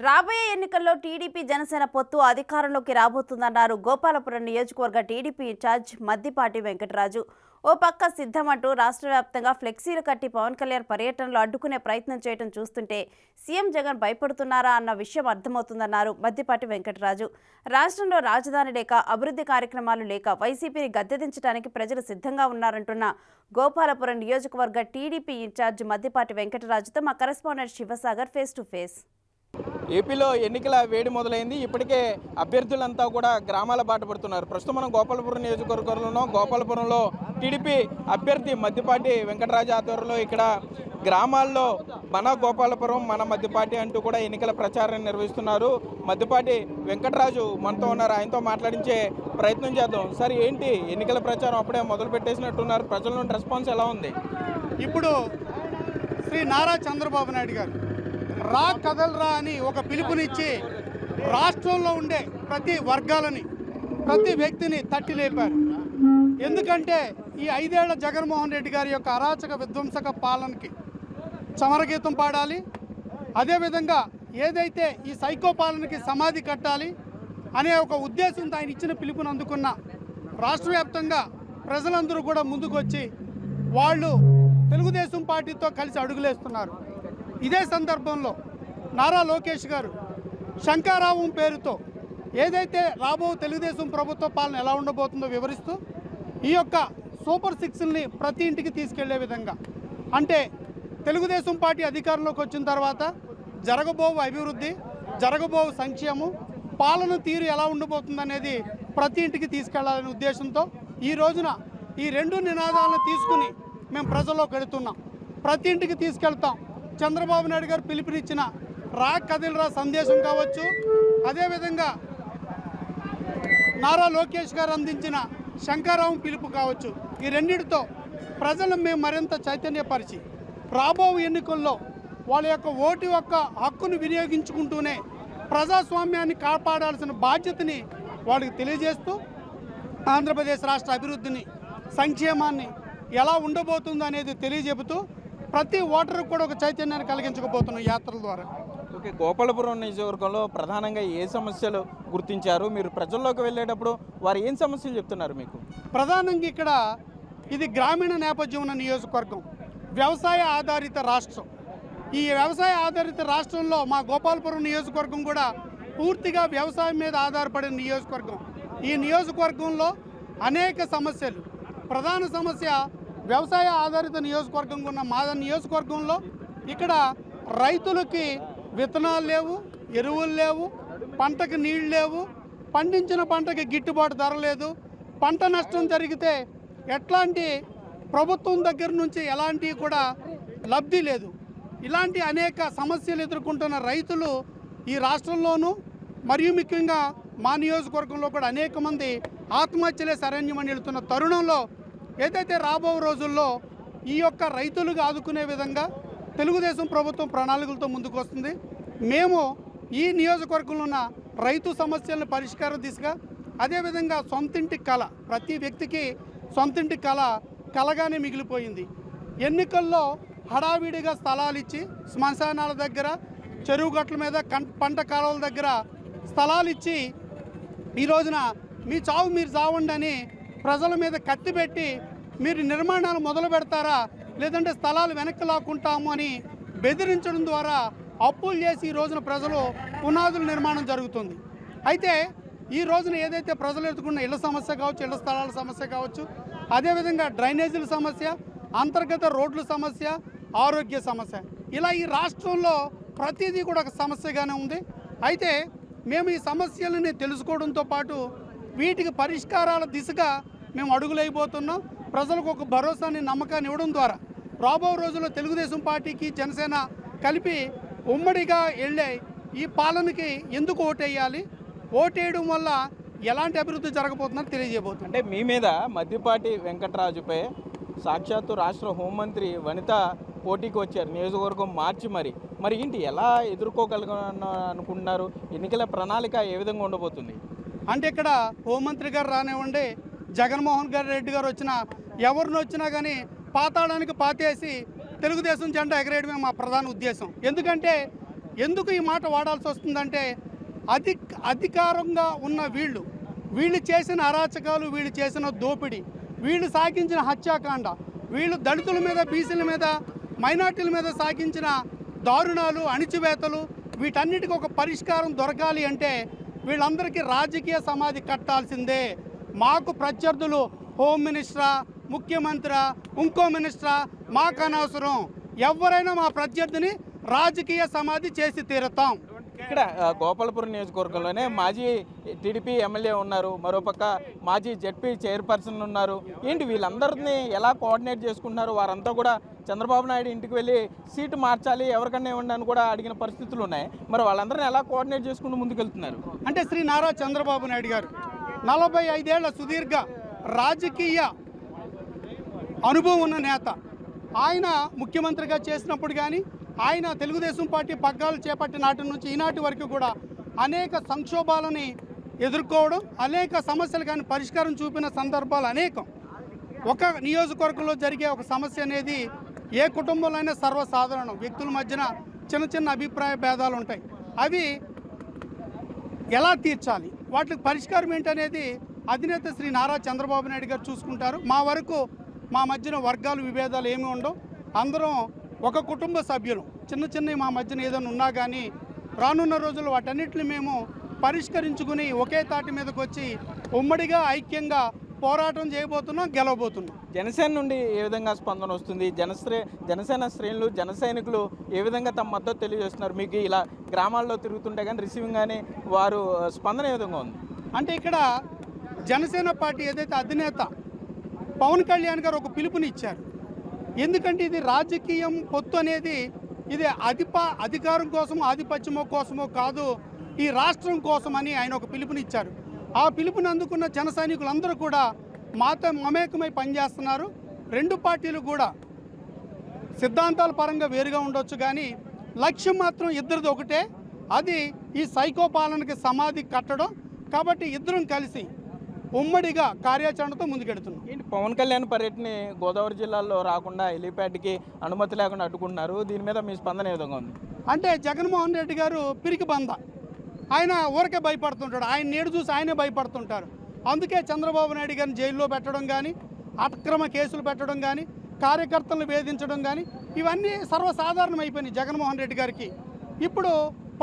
రాబోయే ఎన్నికల్లో టీడీపీ జనసేన పొత్తు అధికారంలోకి రాబోతుందన్నారు గోపాలపురం నియోజకవర్గ టీడీపీ ఇన్ఛార్జ్ మద్దిపాటి వెంకటరాజు. ఓ పక్క సిద్ధమంటూ రాష్ట్ర వ్యాప్తంగా ఫ్లెక్సీలు కట్టి పవన్ కళ్యాణ్ పర్యటనలో అడ్డుకునే ప్రయత్నం చేయడం చూస్తుంటే సీఎం జగన్ భయపడుతున్నారా అన్న విషయం అర్థమవుతుందన్నారు మద్దిపాటి వెంకటరాజు. రాష్ట్రంలో రాజధాని లేక అభివృద్ధి కార్యక్రమాలు లేక వైసీపీని గద్దెదించడానికి ప్రజలు సిద్ధంగా ఉన్నారంటున్న గోపాలపురం నియోజకవర్గ టీడీపీ ఇన్ఛార్జ్ మద్దిపాటి వెంకటరాజుతో మా correspondent Shivasagar face to face. ఏపీలో ఎన్నికల వేడి మొదలైంది. ఇప్పటికే అభ్యర్థులంతా కూడా గ్రామాల బాట పడుతున్నారు. ప్రస్తుతం మనం గోపాలపురం నియోజకవర్గంలో గోపాలపురంలో టీడీపీ అభ్యర్థి మద్దిపాటి వెంకటరాజు ఆధ్వర్యంలో ఇక్కడ గ్రామాల్లో మన గోపాలపురం మన మద్దిపాటి అంటూ కూడా ఎన్నికల ప్రచారాన్ని నిర్వహిస్తున్నారు. మద్దిపాటి వెంకటరాజు మనతో ఉన్నారు. ఆయనతో మాట్లాడించే ప్రయత్నం చేద్దాం. సార్, ఏంటి ఎన్నికల ప్రచారం అప్పుడే మొదలు పెట్టేసినట్టున్నారు? ప్రజల నుండి రెస్పాన్స్ ఎలా ఉంది? ఇప్పుడు శ్రీ నారా చంద్రబాబు నాయుడు గారు రా కదలరా అని ఒక పిలుపునిచ్చి రాష్ట్రంలో ఉండే ప్రతి వర్గాలని ప్రతి వ్యక్తిని తట్టి లేపారు. ఎందుకంటే ఈ 5 ఏళ్ల జగన్మోహన్ రెడ్డి గారి యొక్క అరాచక విధ్వంసక పాలనకి సమరగీతం పాడాలి. అదేవిధంగా ఏదైతే ఈ సైకో పాలనకి సమాధి కట్టాలి అనే ఒక ఉద్దేశంతో ఆయన ఇచ్చిన పిలుపుని అందుకున్న రాష్ట్ర వ్యాప్తంగా ప్రజలందరూ కూడా ముందుకొచ్చి వాళ్ళు తెలుగుదేశం పార్టీతో కలిసి అడుగులేస్తున్నారు. ఇదే సందర్భంలో నారా లోకేష్ గారు శంకారావం పేరుతో ఏదైతే రాబో తెలుగుదేశం ప్రభుత్వ పాలన ఎలా ఉండబోతుందో వివరిస్తూ ఈ యొక్క సూపర్ సిక్స్ని ప్రతి ఇంటికి తీసుకెళ్లే విధంగా, అంటే తెలుగుదేశం పార్టీ అధికారంలోకి వచ్చిన తర్వాత జరగబోవు అభివృద్ధి, జరగబోవు సంక్షేమం, పాలన తీరు ఎలా ఉండబోతుందనేది ప్రతి ఇంటికి తీసుకెళ్లాలనే ఉద్దేశంతో ఈ రోజున ఈ 2 నినాదాలను తీసుకుని మేము ప్రజల్లోకి వెళుతున్నాం. ప్రతి ఇంటికి తీసుకెళ్తాం. చంద్రబాబు నాయుడు గారు పిలుపునిచ్చిన రా కదిలరా సందేశం కావచ్చు, అదేవిధంగా నారా లోకేష్ గారు అందించిన శంకారావం పిలుపు కావచ్చు. ఈ రెండింటితో ప్రజలను మేము మరింత చైతన్యపరిచి రాబో ఎన్నికల్లో వాళ్ళ యొక్క ఓటు యొక్క హక్కును వినియోగించుకుంటూనే ప్రజాస్వామ్యాన్ని కాపాడాల్సిన బాధ్యతని వాళ్ళకి తెలియజేస్తూ ఆంధ్రప్రదేశ్ రాష్ట్ర అభివృద్ధిని, సంక్షేమాన్ని ఎలా ఉండబోతుందో అనేది తెలియజెబుతూ ప్రతి ఓటరు కూడా ఒక చైతన్యాన్ని కలిగించకపోతున్నాం యాత్రల ద్వారా. ఓకే, గోపాలపురం నియోజకవర్గంలో ప్రధానంగా ఏ సమస్యలు గుర్తించారు? మీరు ప్రజల్లోకి వెళ్ళేటప్పుడు వారు ఏం సమస్యలు చెప్తున్నారు మీకు? ప్రధానంగా ఇక్కడ ఇది గ్రామీణ నేపథ్యం ఉన్న నియోజకవర్గం, వ్యవసాయ ఆధారిత రాష్ట్రం. ఈ వ్యవసాయ ఆధారిత రాష్ట్రంలో మా గోపాలపురం నియోజకవర్గం కూడా పూర్తిగా వ్యవసాయం మీద ఆధారపడిన నియోజకవర్గం. ఈ నియోజకవర్గంలో అనేక సమస్యలు, ప్రధాన సమస్య వ్యవసాయ ఆధారిత నియోజకవర్గంగా ఉన్న మా నియోజకవర్గంలో ఇక్కడ రైతులకి విత్తనాలు లేవు, ఎరువులు లేవు, పంటకి నీళ్ళు లేవు, పండించిన పంటకి గిట్టుబాటు ధర లేదు, పంట నష్టం జరిగితే ఎట్లాంటి ప్రభుత్వం దగ్గర నుంచి ఎలాంటి కూడా లబ్ధి లేదు. ఇలాంటి అనేక సమస్యలు ఎదుర్కొంటున్న రైతులు ఈ రాష్ట్రంలోనూ మరియు ముఖ్యంగా మా నియోజకవర్గంలో కూడా అనేక మంది ఆత్మహత్యలే శరణ్యమని వెళుతున్న తరుణంలో ఏదైతే రాబో రోజుల్లో ఈ యొక్క రైతులకు ఆదుకునే విధంగా తెలుగుదేశం ప్రభుత్వం ప్రణాళికలతో ముందుకు వస్తుంది. మేము ఈ నియోజకవర్గంలో ఉన్న రైతు సమస్యలను పరిష్కారం దిశగా, అదేవిధంగా సొంతింటి కళ, ప్రతి వ్యక్తికి సొంతింటి కలగానే మిగిలిపోయింది. ఎన్నికల్లో హడావిడిగా స్థలాలు ఇచ్చి శ్మశానాల దగ్గర, చెరువు గట్ల మీద, పంట కాలువల దగ్గర స్థలాలు ఇచ్చి ఈ రోజున మీ చావు మీరు చావండి అని ప్రజల మీద కత్తి పెట్టి మీరు నిర్మాణాలు మొదలు పెడతారా లేదంటే స్థలాలు వెనక్కి లాక్కుంటాము అని బెదిరించడం ద్వారా అప్పులు చేసి ఈ రోజున ప్రజలు పునాదుల నిర్మాణం జరుగుతుంది. అయితే ఈ రోజున ఏదైతే ప్రజలు ఎదుర్కొన్న ఇళ్ల సమస్య కావచ్చు, ఇళ్ల స్థలాల సమస్య కావచ్చు, అదేవిధంగా డ్రైనేజీల సమస్య, అంతర్గత రోడ్ల సమస్య, ఆరోగ్య సమస్య, ఇలా ఈ రాష్ట్రంలో ప్రతిదీ కూడా ఒక సమస్యగానే ఉంది. అయితే మేము ఈ సమస్యలని తెలుసుకోవడంతో పాటు వీటికి పరిష్కారాల దిశగా మేము అడుగులైపోతున్నాం. ప్రజలకు ఒక భరోసాని, నమ్మకాన్ని ఇవ్వడం ద్వారా రాబో రోజుల్లో తెలుగుదేశం పార్టీకి జనసేన కలిపి ఉమ్మడిగా వెళ్ళే ఈ పాలనకి ఎందుకు ఓటేయాలి, ఓటేయడం వల్ల ఎలాంటి అభివృద్ధి జరగబోతుందని తెలియజేయబోతుంది. అంటే మీ మీద మద్దిపాటి వెంకటరాజుపై సాక్షాత్తు రాష్ట్ర హోంమంత్రి వనిత పోటీకి వచ్చారు, నియోజకవర్గం మార్చి మరి ఏంటి ఎలా అనుకుంటున్నారు? ఎన్నికల ప్రణాళిక ఏ విధంగా ఉండబోతుంది? అంటే ఇక్కడ హోంమంత్రి గారు రానివ్వండి, జగన్మోహన్ రెడ్డి గారు వచ్చినా, ఎవరిని వచ్చినా కానీ పాతాళానికి పాతేసి తెలుగుదేశం జెండా ఎగరేయడమే మా ప్రధాన ఉద్దేశం. ఎందుకంటే ఎందుకు ఈ మాట వాడాల్సి వస్తుందంటే అధికారంగా ఉన్న వీళ్ళు చేసిన అరాచకాలు, వీళ్ళు చేసిన దోపిడీ, వీళ్ళు సాగించిన హత్యాకాండ, వీళ్ళు దళితుల మీద, బీసీల మీద, మైనార్టీల మీద సాగించిన దారుణాలు, అణిచివేతలు, వీటన్నిటికీ ఒక పరిష్కారం దొరకాలి అంటే వీళ్ళందరికీ రాజకీయ సమాధి కట్టాల్సిందే. మాకు ప్రత్యర్థులు హోమ్ మినిస్టరా, ముఖ్యమంత్రి, ఇంకో మినిస్టరా మాకు అనవసరం. ఎవరైనా మా ప్రత్యర్థిని రాజకీయ సమాధి చేసి తీరుతాం. ఇక్కడ గోపాలపురం నియోజకవర్గంలోనే మాజీ టీడీపీ ఎమ్మెల్యే ఉన్నారు, మరోపక్క మాజీ జెడ్పీ చైర్పర్సన్ ఉన్నారు. ఏంటి వీళ్ళందరినీ ఎలా కోఆర్డినేట్ చేసుకుంటున్నారు? వారంతా కూడా చంద్రబాబు నాయుడు ఇంటికి వెళ్ళి సీటు మార్చాలి, ఎవరికన్నా ఇవ్వండి అని కూడా అడిగిన పరిస్థితులు ఉన్నాయి. మరి వాళ్ళందరినీ ఎలా కోఆర్డినేట్ చేసుకుంటూ ముందుకెళ్తున్నారు? అంటే శ్రీ నారా చంద్రబాబు నాయుడు గారు 45 ఏళ్ల సుదీర్ఘ రాజకీయ అనుభవం ఉన్న నేత. ఆయన ముఖ్యమంత్రిగా చేసినప్పుడు కానీ, ఆయన తెలుగుదేశం పార్టీ పగ్గాలు చేపట్టిన నాటి నుంచి ఈనాటి వరకు కూడా అనేక సంక్షోభాలని ఎదుర్కోవడం, అనేక సమస్యలు కానీ పరిష్కారం చూపిన సందర్భాలు అనేకం. ఒక నియోజకవర్గంలో జరిగే ఒక సమస్య అనేది ఏ కుటుంబంలో అయినా సర్వసాధారణం. వ్యక్తుల మధ్యన చిన్న చిన్న అభిప్రాయ భేదాలు ఉంటాయి. అవి ఎలా తీర్చాలి, వాటికి పరిష్కారం ఏంటనేది అధినేత శ్రీ నారా చంద్రబాబు నాయుడు గారు చూసుకుంటారు. మా వరకు మా మధ్యన వర్గాలు, విభేదాలు ఏమీ ఉండవు. అందరం ఒక కుటుంబ సభ్యులు. చిన్నవి మా మధ్యన ఏదైనా ఉన్నా కానీ రానున్న రోజుల్లో వాటన్నిటిని మేము పరిష్కరించుకుని ఒకే తాటి మీదకి వచ్చి ఉమ్మడిగా, ఐక్యంగా పోరాటం చేయబోతున్నాం, గెలవబోతున్నాం. జనసేన నుండి ఏ విధంగా స్పందన వస్తుంది? జనసేన శ్రేణులు, జన సైనికులు ఏ విధంగా తమ మద్దతు తెలియజేస్తున్నారు? మీకు ఇలా గ్రామాల్లో తిరుగుతుంటే కానీ రిసీవింగ్ కానీ వారు స్పందన ఏ విధంగా ఉంది? అంటే ఇక్కడ జనసేన పార్టీ ఏదైతే అధినేత పవన్ కళ్యాణ్ గారు ఒక పిలుపునిచ్చారు. ఎందుకంటే ఇది రాజకీయం పొత్తు అనేది ఇది అధికారం కోసమో, ఆధిపత్యమో కోసమో కాదు, ఈ రాష్ట్రం కోసమని ఆయన ఒక పిలుపునిచ్చారు. ఆ పిలుపుని అందుకున్న జన సైనికులందరూ కూడా మాతో మమేకమై పనిచేస్తున్నారు. రెండు పార్టీలు కూడా సిద్ధాంతాల పరంగా వేరుగా ఉండొచ్చు కానీ లక్ష్యం మాత్రం ఇద్దరిది ఒకటే, అది ఈ సైకో పాలనకి సమాధి కట్టడం. కాబట్టి ఇద్దరం కలిసి ఉమ్మడిగా కార్యాచరణతో ముందుకెడుతున్నాం. ఏంటి పవన్ కళ్యాణ్ పర్యటన గోదావరి జిల్లాలో రాకుండా హెలీప్యాడ్కి అనుమతి లేకుండా అడ్డుకుంటున్నారు, దీని మీద మీ స్పందన ఏ విధంగా ఉంది? అంటే జగన్మోహన్ రెడ్డి గారు పిరికి బంద, ఆయన ఊరికే భయపడుతుంటాడు. ఆయన నీడు చూసి ఆయనే భయపడుతుంటారు. అందుకే చంద్రబాబు నాయుడు గారిని జైల్లో పెట్టడం కానీ, అక్రమ కేసులు పెట్టడం కానీ, కార్యకర్తలను వేధించడం కానీ ఇవన్నీ సర్వసాధారణం అయిపోయినాయి జగన్మోహన్ రెడ్డి గారికి. ఇప్పుడు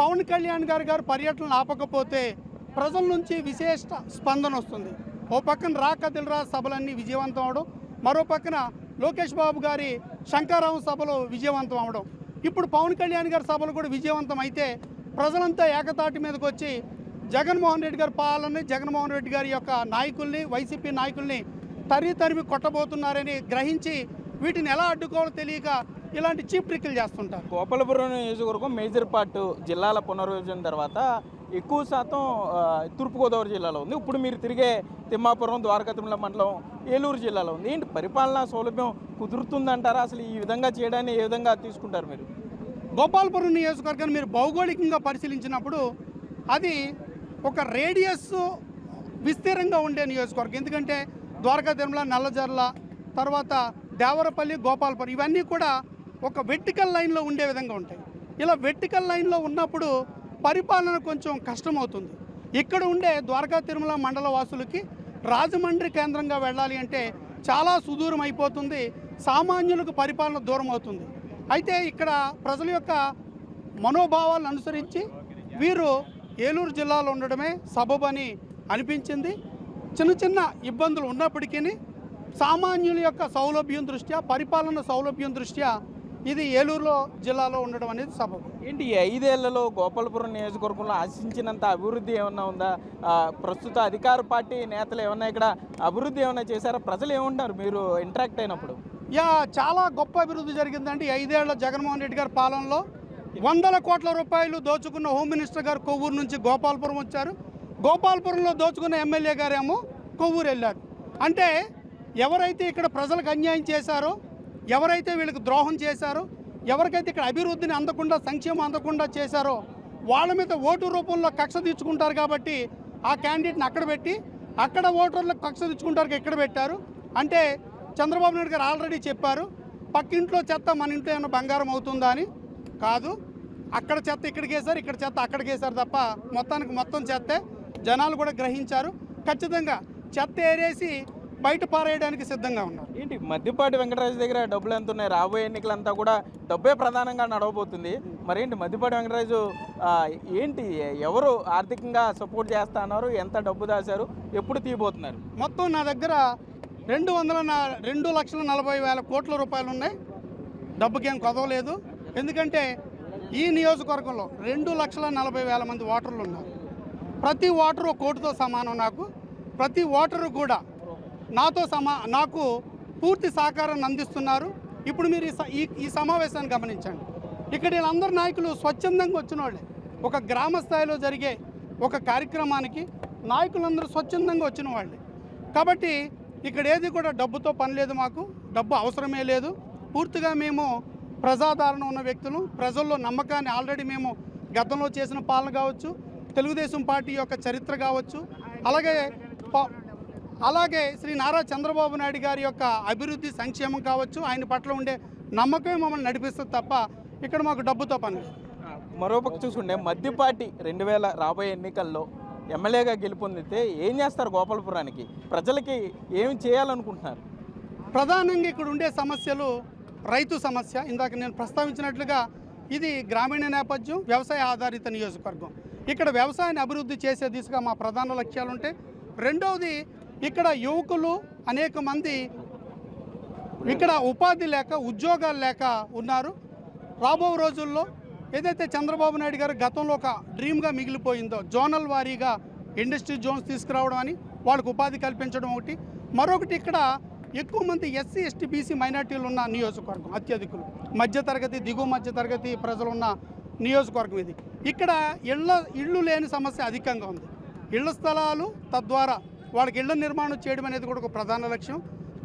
పవన్ కళ్యాణ్ గారు పర్యటనలు ఆపకపోతే ప్రజల నుంచి విశేష స్పందన వస్తుంది. ఓ పక్కన రా కదిల్రా సభలన్నీ విజయవంతం అవడం, మరో పక్కన లోకేష్ బాబు గారి శంకరావు సభలు విజయవంతం అవడం, ఇప్పుడు పవన్ కళ్యాణ్ గారి సభలు కూడా విజయవంతం అయితే ప్రజలంతా ఏకతాటి మీదకి వచ్చి జగన్మోహన్ రెడ్డి గారి పాలనని, జగన్మోహన్ రెడ్డి గారి యొక్క నాయకుల్ని, వైసీపీ నాయకుల్ని తరిమి కొట్టబోతున్నారని గ్రహించి వీటిని ఎలా అడ్డుకోవాలో తెలియక ఇలాంటి చీప్ ట్రిక్కులు చేస్తుంటారు. గోపాలపురం నియోజకవర్గం మేజర్ పార్ట్ జిల్లాల పునర్విభజన తర్వాత ఎక్కువ శాతం తూర్పుగోదావరి జిల్లాలో ఉంది. ఇప్పుడు మీరు తిరిగే తిమ్మాపురం, ద్వారకా తిరుమల మండలం, ఏలూరు జిల్లాలో ఉంది. ఏంటి పరిపాలనా సౌలభ్యం కుదురుతుందంటారా? అసలు ఈ విధంగా చేయడాన్ని ఏ విధంగా తీసుకుంటారు మీరు? గోపాలపురం నియోజకవర్గాన్ని మీరు భౌగోళికంగా పరిశీలించినప్పుడు అది ఒక రేడియస్ విస్తీర్ణంగా ఉండే నియోజకవర్గం. ఎందుకంటే ద్వారకా తిరుమల, నల్లజర్ల, తర్వాత దేవరపల్లి, గోపాలపురం ఇవన్నీ కూడా ఒక వెర్టికల్ లైన్లో ఉండే విధంగా ఉంటాయి. ఇలా వెర్టికల్ లైన్లో ఉన్నప్పుడు పరిపాలన కొంచెం కష్టమవుతుంది. ఇక్కడ ఉండే ద్వారకా తిరుమల మండల వాసులకి రాజమండ్రి కేంద్రంగా వెళ్ళాలి అంటే చాలా సుదూరం అయిపోతుంది, సామాన్యులకు పరిపాలన దూరం అవుతుంది. అయితే ఇక్కడ ప్రజల యొక్క మనోభావాలను అనుసరించి వీరు ఏలూరు జిల్లాలో ఉండడమే సబబని అనిపించింది. చిన్న ఇబ్బందులు ఉన్నప్పటికీ సామాన్యుల యొక్క సౌలభ్యం దృష్ట్యా, పరిపాలన సౌలభ్యం దృష్ట్యా ఇది ఏలూరులో జిల్లాలో ఉండడం అనేది సబబు. ఏంటి 5 ఏళ్లలో గోపాలపురం నియోజకవర్గంలో ఆశించినంత అభివృద్ధి ఏమన్నా ఉందా? ప్రస్తుత అధికార పార్టీ నేతలు ఏమన్నా ఇక్కడ అభివృద్ధి ఏమన్నా చేశారా? ప్రజలు ఏమంటారు మీరు ఇంటరాక్ట్ అయినప్పుడు? చాలా గొప్ప అభివృద్ధి జరిగిందండి 5 ఏళ్ల జగన్మోహన్ రెడ్డి గారి పాలనలో. 100 కోట్ల రూపాయలు దోచుకున్న హోమ్ మినిస్టర్ గారు కొవ్వూరు నుంచి గోపాలపురం వచ్చారు. గోపాలపురంలో దోచుకున్న ఎమ్మెల్యే గారేమో కొవ్వూరు వెళ్ళారు. అంటే ఎవరైతే ఇక్కడ ప్రజలకు అన్యాయం చేశారో, ఎవరైతే వీళ్ళకి ద్రోహం చేశారో, ఎవరికైతే ఇక్కడ అభివృద్ధిని అందకుండా, సంక్షేమం అందకుండా చేశారో వాళ్ళ మీద ఓటు రూపంలో కక్ష తీర్చుకుంటారు. కాబట్టి ఆ క్యాండిడేట్ని అక్కడ పెట్టి, అక్కడ ఓటర్లకు కక్ష తీర్చుకుంటారు ఇక్కడ పెట్టారు. అంటే చంద్రబాబు నాయుడు గారు ఆల్రెడీ చెప్పారు, పక్కింట్లో చెత్త మన ఇంట్లో ఏమైనా బంగారం అవుతుందా అని. కాదు, అక్కడ చెత్త ఇక్కడికి వేశారు, ఇక్కడ చెత్త అక్కడికి వేశారు తప్ప మొత్తానికి మొత్తం చెత్తే జనాలు కూడా గ్రహించారు. ఖచ్చితంగా చెత్త ఏరేసి బయట పారేయడానికి సిద్ధంగా ఉన్నారు. ఏంటి మద్దిపాటి వెంకటరాజు దగ్గర డబ్బులు ఎంత ఉన్నాయి? రాబోయే ఎన్నికలంతా కూడా డబ్బే ప్రధానంగా నడవబోతుంది. మరేంటి మద్దిపాటి వెంకటరాజు ఏంటి, ఎవరు ఆర్థికంగా సపోర్ట్ చేస్తా అన్నారు? ఎంత డబ్బు దాశారు? ఎప్పుడు తీయబోతున్నారు? మొత్తం నా దగ్గర 2,40,000 కోట్ల రూపాయలు ఉన్నాయి. డబ్బుకేం కొదవలేదు. ఎందుకంటే ఈ నియోజకవర్గంలో 2,40,000 మంది ఓటర్లు ఉన్నారు. ప్రతి ఓటరు కోటితో సమానం. నాకు ప్రతి ఓటరు కూడా నాకు పూర్తి సహకారాన్ని అందిస్తున్నారు. ఇప్పుడు మీరు ఈ సమావేశాన్ని గమనించండి. ఇక్కడ వీళ్ళందరూ నాయకులు స్వచ్ఛందంగా వచ్చిన వాళ్ళే. ఒక గ్రామ స్థాయిలో జరిగే ఒక కార్యక్రమానికి నాయకులందరూ స్వచ్ఛందంగా వచ్చిన వాళ్ళే. కాబట్టి ఇక్కడ ఏది కూడా డబ్బుతో పని లేదు. మాకు డబ్బు అవసరమే లేదు. పూర్తిగా మేము ప్రజాదరణ ఉన్న వ్యక్తులు. ప్రజల్లో నమ్మకాన్ని ఆల్రెడీ మేము గతంలో చేసిన పాలన కావచ్చు, తెలుగుదేశం పార్టీ యొక్క చరిత్ర కావచ్చు, అలాగే శ్రీ నారా చంద్రబాబు నాయుడు గారి యొక్క అభివృద్ధి సంక్షేమం కావచ్చు, ఆయన పట్ల ఉండే నమ్మకమే మమ్మల్ని నడిపిస్తుంది తప్ప ఇక్కడ మాకు డబ్బుతో పని లేదు. మరోపక్క చూసుకుంటే మద్దిపాటి 2000 రాబోయే ఎన్నికల్లో ఎమ్మెల్యేగా గెలుపొందితే ఏం చేస్తారు? గోపాలపురానికి ప్రజలకి ఏమి చేయాలనుకుంటున్నారు? ప్రధానంగా ఇక్కడ ఉండే సమస్యలు రైతు సమస్య. ఇందాక నేను ప్రస్తావించినట్లుగా ఇది గ్రామీణ నేపథ్యం, వ్యవసాయ ఆధారిత నియోజకవర్గం. ఇక్కడ వ్యవసాయాన్ని అభివృద్ధి చేసే దిశగా మా ప్రధాన లక్ష్యాలు ఉంటాయి. రెండవది, ఇక్కడ యువకులు అనేక మంది ఇక్కడ ఉపాధి లేక, ఉద్యోగాలు లేక ఉన్నారు. రాబో రోజుల్లో ఏదైతే చంద్రబాబు నాయుడు గారు గతంలో ఒక డ్రీమ్గా మిగిలిపోయిందో జోనల్ వారీగా ఇండస్ట్రీ జోన్స్ తీసుకురావడం అని వాళ్ళకు ఉపాధి కల్పించడం ఒకటి. మరొకటి, ఇక్కడ ఎక్కువ మంది ఎస్సీ ఎస్టీ బీసీ మైనార్టీలు ఉన్న నియోజకవర్గం, అత్యధికులు మధ్యతరగతి, దిగువ మధ్యతరగతి ప్రజలు ఉన్న నియోజకవర్గం ఇది. ఇక్కడ ఇళ్ళు లేని సమస్య అధికంగా ఉంది. ఇళ్ల స్థలాలు, తద్వారా వాళ్ళకి ఇళ్ల నిర్మాణం చేయడం అనేది కూడా ఒక ప్రధాన లక్ష్యం.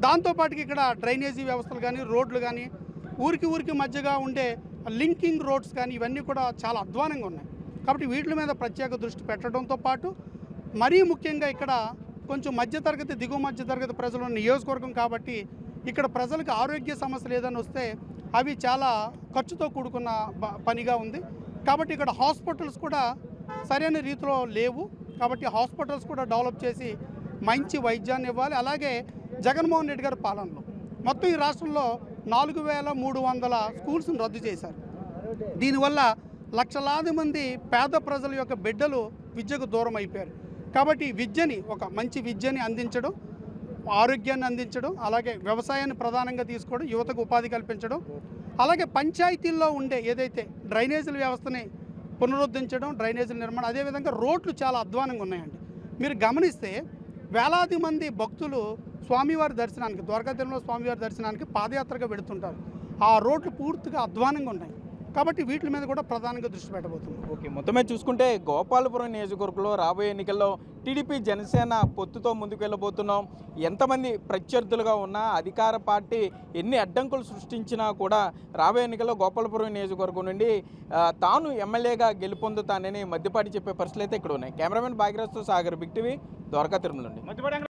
దాంతోపాటుకి ఇక్కడ డ్రైనేజీ వ్యవస్థలు కానీ, రోడ్లు కానీ, ఊరికి మధ్యగా ఉండే లింకింగ్ రోడ్స్ కానీ, ఇవన్నీ కూడా చాలా అధ్వానంగా ఉన్నాయి. కాబట్టి వీటి మీద ప్రత్యేక దృష్టి పెట్టడంతో పాటు మరీ ముఖ్యంగా ఇక్కడ కొంచెం మధ్యతరగతి, దిగువ మధ్యతరగతి ప్రజలు ఉన్న నియోజకవర్గం కాబట్టి ఇక్కడ ప్రజలకు ఆరోగ్య సమస్యలు ఏదైనా వస్తే అవి చాలా ఖర్చుతో కూడుకున్న పనిగా ఉంది. కాబట్టి ఇక్కడ హాస్పిటల్స్ కూడా సరైన రీతిలో లేవు. కాబట్టి హాస్పిటల్స్ కూడా డెవలప్ చేసి మంచి వైద్యాన్ని ఇవ్వాలి. అలాగే జగన్మోహన్ రెడ్డి గారి పాలనలో మొత్తం ఈ రాష్ట్రంలో 4,300 స్కూల్స్ని రద్దు చేశారు. దీనివల్ల లక్షలాది మంది పేద ప్రజల యొక్క బిడ్డలు విద్యకు దూరం అయిపోయారు. కాబట్టి విద్యని, ఒక మంచి విద్యని అందించడం, ఆరోగ్యాన్ని అందించడం, అలాగే వ్యవసాయాన్ని ప్రధానంగా తీసుకోవడం, యువతకు ఉపాధి కల్పించడం, అలాగే పంచాయతీల్లో ఉండే ఏదైతే డ్రైనేజీల వ్యవస్థని పునరుద్ధరించడం, డ్రైనేజీల నిర్మాణం, అదేవిధంగా రోడ్లు చాలా అధ్వానంగా ఉన్నాయండి. మీరు గమనిస్తే వేలాది మంది భక్తులు స్వామివారి దర్శనానికి, ద్వారకా తిరుమల స్వామివారి దర్శనానికి పాదయాత్రగా వెళుతుంటారు. ఆ రోడ్లు పూర్తిగా అధ్వానంగా ఉన్నాయి. కాబట్టి వీటి మీద కూడా ప్రధానంగా దృష్టి పెట్టబోతుంది. ఓకే, మొత్తమే చూసుకుంటే గోపాలపురం నియోజకవర్గంలో రాబోయే ఎన్నికల్లో టీడీపీ జనసేన పొత్తుతో ముందుకు వెళ్ళబోతున్నాం. ఎంతమంది ప్రత్యర్థులుగా ఉన్నా, అధికార పార్టీ ఎన్ని అడ్డంకులు సృష్టించినా కూడా రాబోయే ఎన్నికల్లో గోపాలపురం నియోజకవర్గం నుండి తాను ఎమ్మెల్యేగా గెలుపొందుతానని మద్దిపాటి చెప్పే పరిస్థితులు అయితే ఇక్కడ ఉన్నాయి. కెమెరామెన్ భాగ్యరాజ్తో సాగర్, బిగ్ టీవీ, ద్వారకా తిరుమల నుండి.